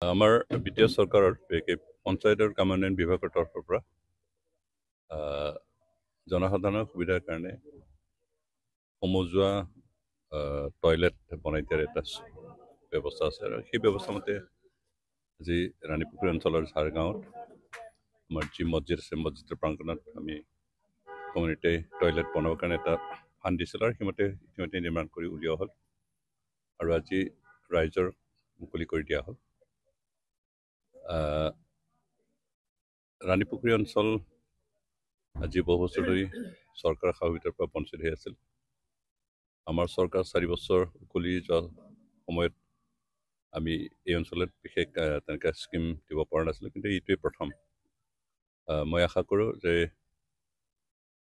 আমাৰ বিটিআৰ চৰকাৰৰ পঞ্চায়তৰ কামান্বয়ন বিভাগৰ তৰফৰ পৰা জনসাধাৰণৰ সুবিধাৰ কাৰণে সমজুৱা টয়লেট বনাই দিয়াৰ এটা ব্যৱস্থা আছে আৰু সেই ব্যৱস্থা মতে আজি ৰাণীপুখুৰী অঞ্চলৰ ঝাৰগাঁৱত আমাৰ যি মছজিদ আছে মছজিদৰ প্ৰাংগণত আমি কমিউনিটি টয়লেট বনাবৰ কাৰণে এটা ফাণ্ড দিছিল আৰু ইতিমধ্যে নিৰ্মাণ কৰি উলিওৱা হ'ল আৰু আজি ৰাইজৰ মুকলি কৰি দিয়া হ'ল। ৰাণীপুখুৰী অঞ্চল আজি বহু বছৰ ধৰি চৰকাৰৰ সহযোগিতাৰ পৰা বঞ্চিত হৈ আছিল। আমাৰ চৰকাৰ 4 বছৰ উকলি যোৱা সময়ত আমি এই অঞ্চলত বিশেষ তেনেকৈ স্কিম দিব পৰা নাছিলোঁ, কিন্তু এইটোৱে প্ৰথম। মই আশা কৰোঁ যে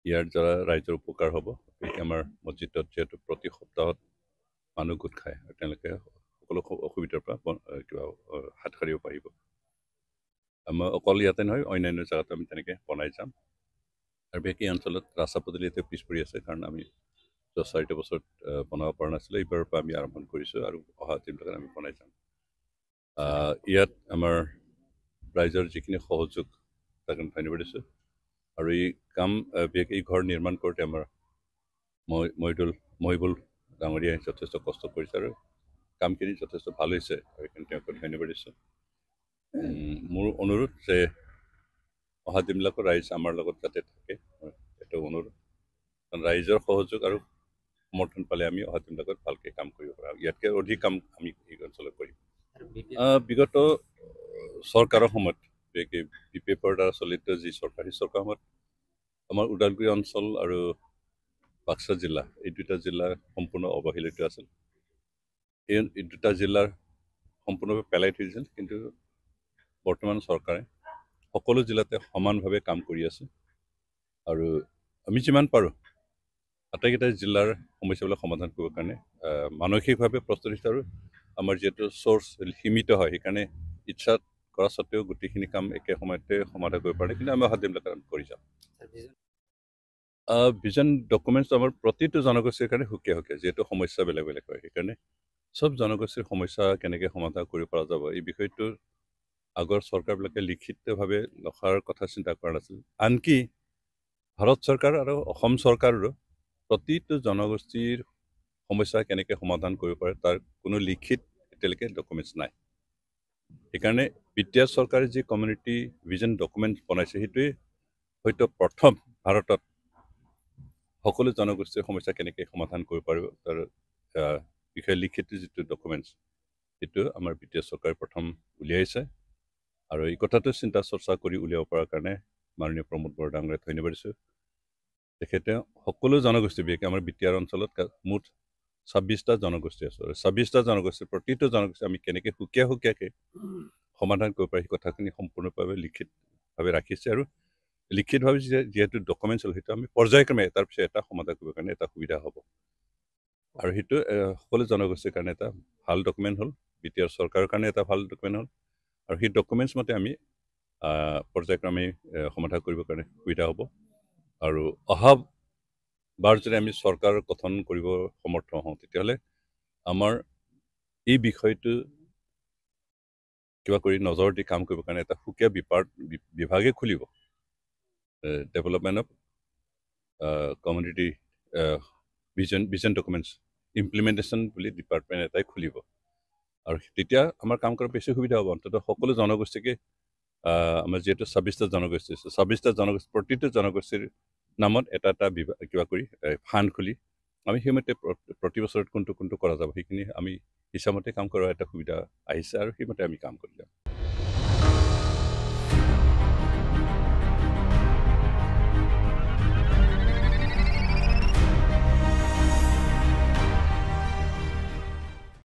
ইয়াৰ দ্বাৰা ৰাইজৰ উপকাৰ হ'ব। আমাৰ মছজিদত যিহেতু প্ৰতি সপ্তাহত মানুহ গোট খায় আৰু তেওঁলোকে সকলো অসুবিধাৰ পৰা কিবা হাত সাৰিব পাৰিব। মই অকল ইয়াতে নহয়, অন্যান্য জেগাতো আমি তেনেকৈ বনাই যাম। আৰু বিশেষকৈ এই অঞ্চলত ৰাস্তা পদূলি এতিয়া পিছ পৰি আছে, কাৰণ আমি 4টা বছৰত বনাব পৰা নাছিলোঁ। এইবাৰৰ পৰা আমি আৰম্ভ কৰিছোঁ আৰু অহা দিনবিলাক আমি বনাই যাম। ইয়াত আমাৰ ৰাইজৰ যিখিনি সহযোগ তাক আমি ধন্যবাদ দিছোঁ। আৰু এই কাম বিশেষকৈ এই ঘৰ নিৰ্মাণ কৰোঁতে আমাৰ মহিবুল ডাঙৰীয়াই যথেষ্ট কষ্ট কৰিছে আৰু কামখিনি যথেষ্ট ভাল হৈছে, আৰু সেইখিনি তেওঁক ধন্যবাদ দিছোঁ। মোৰ অনুৰোধ যে অহা দিনবিলাকত ৰাইজ আমাৰ লগত যাতে থাকে, এইটো অনুৰোধ। কাৰণ ৰাইজৰ সহযোগ আৰু সমৰ্থন পালে আমি অহা দিনবিলাকত ভালকৈ কাম কৰিব পাৰোঁ। ইয়াতকৈ অধিক কাম আমি এই অঞ্চলত কৰিম। বিগত চৰকাৰৰ সময়ত বিশেষকৈ BPF-ৰ দ্বাৰা চলিত যি চৰকাৰী সময়ত আমাৰ ওদালগুৰি অঞ্চল আৰু বাক্সা জিলা, এই দুটা জিলা সম্পূৰ্ণ অৱহেলিত আছিল। এই দুটা জিলাৰ সম্পূৰ্ণভাৱে পেলাই থৈ দিছিল, কিন্তু বৰ্তমান চৰকাৰে সকলো জিলাতে সমানভাৱে কাম কৰি আছে আৰু আমি যিমান পাৰোঁ আটাইকেইটা জিলাৰ সমস্যাবিলাক সমাধান কৰিবৰ কাৰণে মানসিকভাৱে প্ৰস্তুত আৰু আমাৰ যিহেতু চ'ৰ্চ সীমিত হয়, সেইকাৰণে ইচ্ছা কৰা স্বত্তেও গোটেইখিনি কাম একে সময়তে সমাধান কৰিব পাৰে, কিন্তু আমি অহা দিনবিলাক কৰি যাম। ভিজন ডকুমেণ্টছ আমাৰ প্ৰতিটো জনগোষ্ঠীৰ কাৰণে সুকীয়া সুকীয়া, যিহেতু সমস্যা বেলেগ বেলেগ হয়, সেইকাৰণে চব জনগোষ্ঠীৰ সমস্যা কেনেকৈ সমাধান কৰিব পৰা যাব এই বিষয়টো আগৰ চৰকাৰবিলাকে লিখিতভাৱে লিখাৰ কথা চিন্তা কৰা নাছিল। আনকি ভাৰত চৰকাৰ আৰু অসম চৰকাৰৰো প্ৰতিটো জনগোষ্ঠীৰ সমস্যা কেনেকৈ সমাধান কৰিব পাৰে তাৰ কোনো লিখিত এতিয়ালৈকে ডকুমেণ্টছ নাই। সেইকাৰণে বিটিআৰ চৰকাৰে যি কমিউনিটি ভিজন ডকুমেণ্ট বনাইছে, সেইটোৱে হয়তো প্ৰথম ভাৰতত সকলো জনগোষ্ঠীৰ সমস্যা কেনেকৈ সমাধান কৰিব পাৰিব তাৰ বিষয়ে লিখিত যিটো ডকুমেণ্টছ, সেইটো আমাৰ বিটিআৰ চৰকাৰে প্ৰথম উলিয়াইছে। আৰু এই কথাটো চিন্তা চৰ্চা কৰি উলিয়াব পৰাৰ কাৰণে মাননীয় প্ৰমোদ বৰা ডাঙৰীয়াক ধন্যবাদ দিছোঁ। তেখেতে সকলো জনগোষ্ঠী, বিশেষকৈ আমাৰ বিটিআৰ অঞ্চলত মুঠ 26টা জনগোষ্ঠী আছে, আৰু 26টা জনগোষ্ঠীৰ প্ৰতিটো জনগোষ্ঠী আমি কেনেকৈ সুকীয়াকৈ সমাধান কৰিব পাৰি সেই কথাখিনি সম্পূৰ্ণভাৱে লিখিতভাৱে ৰাখিছে। আৰু লিখিতভাৱে যিহেতু ডকুমেণ্টছ হ'ল, সেইটো আমি পৰ্যায়ক্ৰমে এটাৰ পিছত এটা সমাধান কৰিবৰ কাৰণে এটা সুবিধা হ'ব। আৰু সেইটো সকলো জনগোষ্ঠীৰ কাৰণে এটা ভাল ডকুমেণ্ট হ'ল, বিটিআৰ চৰকাৰৰ কাৰণে এটা ভাল ডকুমেণ্ট হ'ল, আৰু সেই ডকুমেণ্টছ মতে আমি পৰ্যায়ক্ৰমে সমাধান কৰিবৰ কাৰণে সুবিধা হ'ব। আৰু অহাবাৰ যদি আমি চৰকাৰ গঠন কৰিব সমৰ্থ হওঁ, তেতিয়াহ'লে আমাৰ এই বিষয়টো কিবা কৰি নজৰ দি কাম কৰিবৰ কাৰণে এটা সুকীয়া বিভাগে খুলিব। Development of community vision documents implementation বুলি ডিপাৰ্টমেণ্ট এটাই খুলিব, আৰু তেতিয়া আমাৰ কাম কৰাৰ বেছি সুবিধা হ'ব। অন্ততঃ সকলো জনগোষ্ঠীকে আমাৰ যিহেতু 26টা জনগোষ্ঠী আছে, 26টা জনগোষ্ঠী প্ৰতিটো জনগোষ্ঠীৰ নামত এটা বিভাগ কিবা কৰি ফাণ্ড খুলি আমি সেইমতে প্ৰতি বছৰত কোনটো কৰা যাব সেইখিনি আমি হিচাপমতে কাম কৰাৰ এটা সুবিধা আহিছে, আৰু সেইমতে আমি কাম কৰি যাম।